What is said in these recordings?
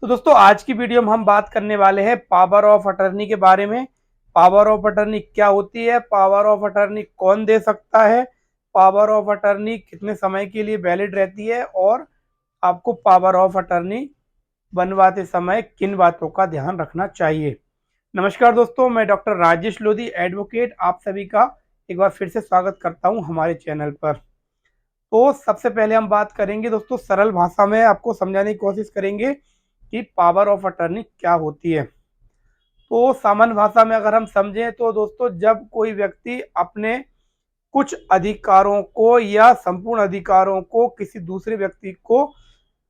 तो दोस्तों आज की वीडियो में हम बात करने वाले हैं पावर ऑफ अटर्नी के बारे में। पावर ऑफ अटर्नी क्या होती है, पावर ऑफ अटर्नी कौन दे सकता है, पावर ऑफ अटर्नी कितने समय के लिए वैलिड रहती है और आपको पावर ऑफ अटर्नी बनवाते समय किन बातों का ध्यान रखना चाहिए। नमस्कार दोस्तों, मैं डॉक्टर राजेश लोधी एडवोकेट आप सभी का एक बार फिर से स्वागत करता हूं हमारे चैनल पर। तो सबसे पहले हम बात करेंगे दोस्तों, सरल भाषा में आपको समझाने की कोशिश करेंगे कि पावर ऑफ अटर्नी क्या होती है। तो सामान्य भाषा में अगर हम समझें तो दोस्तों, जब कोई व्यक्ति अपने कुछ अधिकारों को या संपूर्ण अधिकारों को किसी दूसरे व्यक्ति को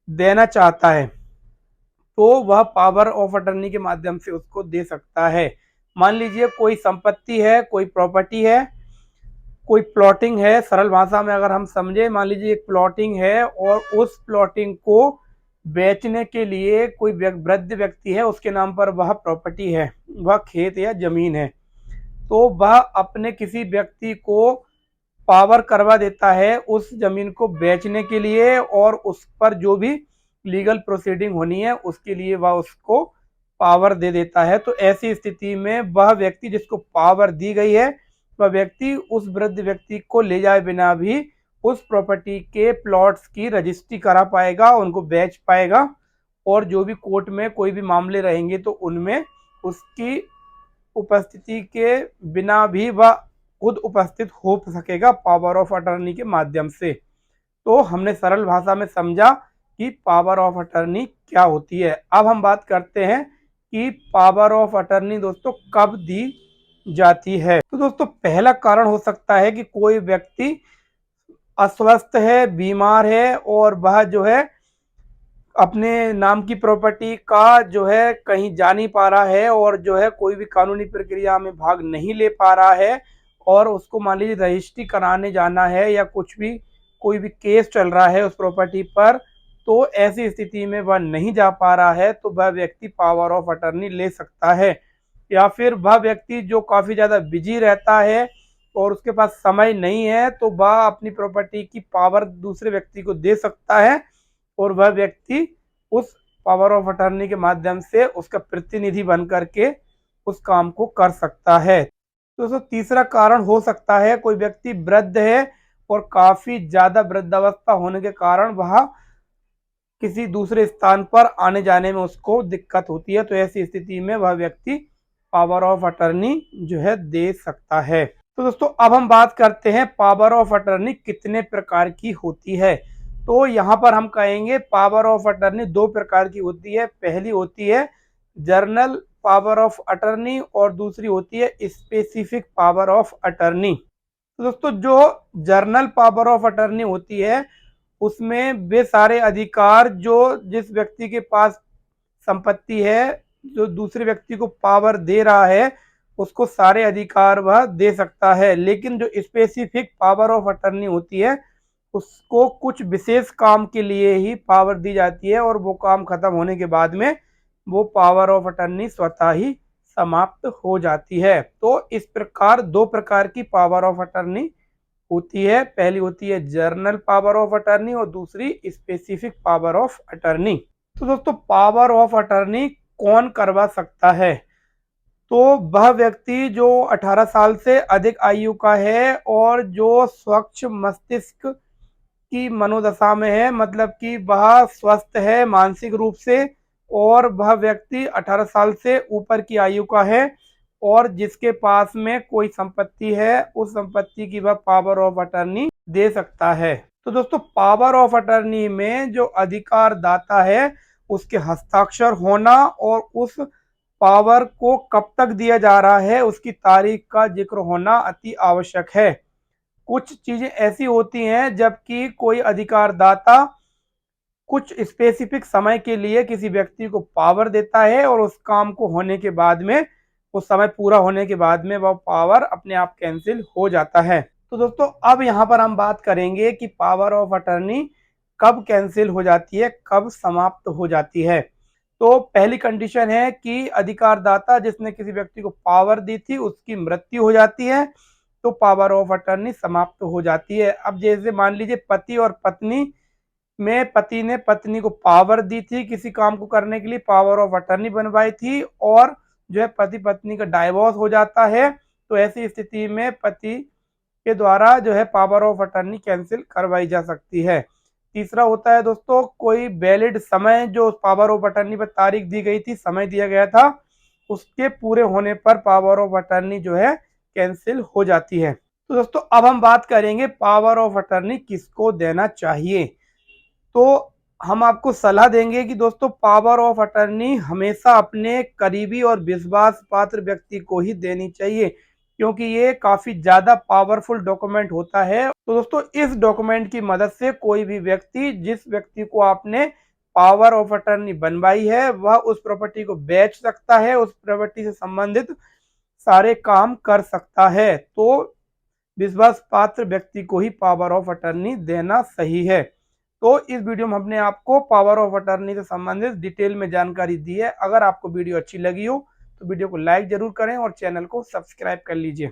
देना चाहता है तो वह पावर ऑफ अटर्नी के माध्यम से उसको दे सकता है। मान लीजिए कोई संपत्ति है, कोई प्रॉपर्टी है, कोई प्लॉटिंग है। सरल भाषा में अगर हम समझे, मान लीजिए एक प्लॉटिंग है और उस प्लॉटिंग को बेचने के लिए कोई वृद्ध व्यक्ति है, उसके नाम पर वह प्रॉपर्टी है, वह खेत या जमीन है, तो वह अपने किसी व्यक्ति को पावर करवा देता है उस जमीन को बेचने के लिए, और उस पर जो भी लीगल प्रोसीडिंग होनी है उसके लिए वह उसको पावर दे देता है। तो ऐसी स्थिति में वह व्यक्ति जिसको पावर दी गई है, वह व्यक्ति उस वृद्ध व्यक्ति को ले जाए बिना भी उस प्रॉपर्टी के प्लॉट्स की रजिस्ट्री करा पाएगा, उनको बेच पाएगा, और जो भी कोर्ट में कोई भी मामले रहेंगे तो उनमें उसकी उपस्थिति के बिना भी वह खुद उपस्थित हो सकेगा पावर ऑफ अटर्नी के माध्यम से। तो हमने सरल भाषा में समझा कि पावर ऑफ अटर्नी क्या होती है। अब हम बात करते हैं कि पावर ऑफ अटर्नी दोस्तों कब दी जाती है। तो दोस्तों पहला कारण हो सकता है कि कोई व्यक्ति अस्वस्थ है, बीमार है, और वह जो है अपने नाम की प्रॉपर्टी का जो है कहीं जा नहीं पा रहा है, और जो है कोई भी कानूनी प्रक्रिया में भाग नहीं ले पा रहा है, और उसको मान लीजिए रजिस्ट्री कराने जाना है या कुछ भी कोई भी केस चल रहा है उस प्रॉपर्टी पर, तो ऐसी स्थिति में वह नहीं जा पा रहा है तो वह व्यक्ति पावर ऑफ अटर्नी ले सकता है। या फिर वह व्यक्ति जो काफ़ी ज़्यादा बिजी रहता है और उसके पास समय नहीं है, तो वह अपनी प्रॉपर्टी की पावर दूसरे व्यक्ति को दे सकता है, और वह व्यक्ति उस पावर ऑफ अटर्नी के माध्यम से उसका प्रतिनिधि बन करके उस काम को कर सकता है। तो दोस्तों तीसरा कारण हो सकता है कोई व्यक्ति वृद्ध है और काफी ज्यादा वृद्धावस्था होने के कारण वह किसी दूसरे स्थान पर आने जाने में उसको दिक्कत होती है, तो ऐसी स्थिति में वह व्यक्ति पावर ऑफ अटर्नी जो है दे सकता है। तो दोस्तों अब हम बात करते हैं पावर ऑफ अटर्नी कितने प्रकार की होती है। तो यहाँ पर हम कहेंगे पावर ऑफ अटर्नी दो प्रकार की होती है। पहली होती है जर्नल पावर ऑफ अटर्नी और दूसरी होती है स्पेसिफिक पावर ऑफ अटर्नी। तो दोस्तों जो जर्नल पावर ऑफ अटर्नी होती है उसमें वे सारे अधिकार जो जिस व्यक्ति के पास संपत्ति है, जो दूसरे व्यक्ति को पावर दे रहा है, उसको सारे अधिकार वह दे सकता है। लेकिन जो स्पेसिफिक पावर ऑफ अटर्नी होती है उसको कुछ विशेष काम के लिए ही पावर दी जाती है, और वो काम खत्म होने के बाद में वो पावर ऑफ अटर्नी स्वतः ही समाप्त हो जाती है। तो इस प्रकार दो प्रकार की पावर ऑफ अटर्नी होती है। पहली होती है जर्नल पावर ऑफ अटर्नी और दूसरी स्पेसिफिक पावर ऑफ अटर्नी। तो दोस्तों पावर ऑफ अटर्नी कौन करवा सकता है? तो वह व्यक्ति जो 18 साल से अधिक आयु का है और जो स्वच्छ मस्तिष्क की मनोदशा में है, मतलब कि वह स्वस्थ है मानसिक रूप से, और वह व्यक्ति 18 साल से ऊपर की आयु का है, और जिसके पास में कोई संपत्ति है उस संपत्ति की वह पावर ऑफ अटर्नी दे सकता है। तो दोस्तों पावर ऑफ अटर्नी में जो अधिकार दाता है उसके हस्ताक्षर होना और उस पावर को कब तक दिया जा रहा है उसकी तारीख का जिक्र होना अति आवश्यक है। कुछ चीजें ऐसी होती हैं जबकि कोई अधिकार दाता कुछ स्पेसिफिक समय के लिए किसी व्यक्ति को पावर देता है, और उस काम को होने के बाद में, उस समय पूरा होने के बाद में वह पावर अपने आप कैंसिल हो जाता है। तो दोस्तों अब यहाँ पर हम बात करेंगे कि पावर ऑफ अटर्नी कब कैंसिल हो जाती है, कब समाप्त हो जाती है। तो पहली कंडीशन है कि अधिकारदाता जिसने किसी व्यक्ति को पावर दी थी उसकी मृत्यु हो जाती है, तो पावर ऑफ अटर्नी समाप्त हो जाती है। अब जैसे मान लीजिए पति और पत्नी में पति ने पत्नी को पावर दी थी किसी काम को करने के लिए, पावर ऑफ अटर्नी बनवाई थी, और जो है पति पत्नी का डाइवोर्स हो जाता है, तो ऐसी स्थिति में पति के द्वारा जो है पावर ऑफ अटर्नी कैंसिल करवाई जा सकती है। तीसरा होता है दोस्तों, कोई वैलिड समय, जो पावर ऑफ अटर्नी पर तारीख दी गई थी, समय दिया गया था, उसके पूरे होने पर पावर ऑफ अटर्नी जो है कैंसिल हो जाती है। तो दोस्तों अब हम बात करेंगे पावर ऑफ अटर्नी किसको देना चाहिए। तो हम आपको सलाह देंगे कि दोस्तों पावर ऑफ अटर्नी हमेशा अपने करीबी और विश्वास पात्र व्यक्ति को ही देनी चाहिए, क्योंकि ये काफी ज्यादा पावरफुल डॉक्यूमेंट होता है। तो दोस्तों इस डॉक्यूमेंट की मदद से कोई भी व्यक्ति, जिस व्यक्ति को आपने पावर ऑफ अटर्नी बनवाई है, वह उस प्रॉपर्टी को बेच सकता है, उस प्रॉपर्टी से संबंधित सारे काम कर सकता है। तो विश्वास पात्र व्यक्ति को ही पावर ऑफ अटर्नी देना सही है। तो इस वीडियो में हमने आपको पावर ऑफ अटर्नी से संबंधित डिटेल में जानकारी दी है। अगर आपको वीडियो अच्छी लगी हो तो वीडियो को लाइक जरूर करें और चैनल को सब्सक्राइब कर लीजिए।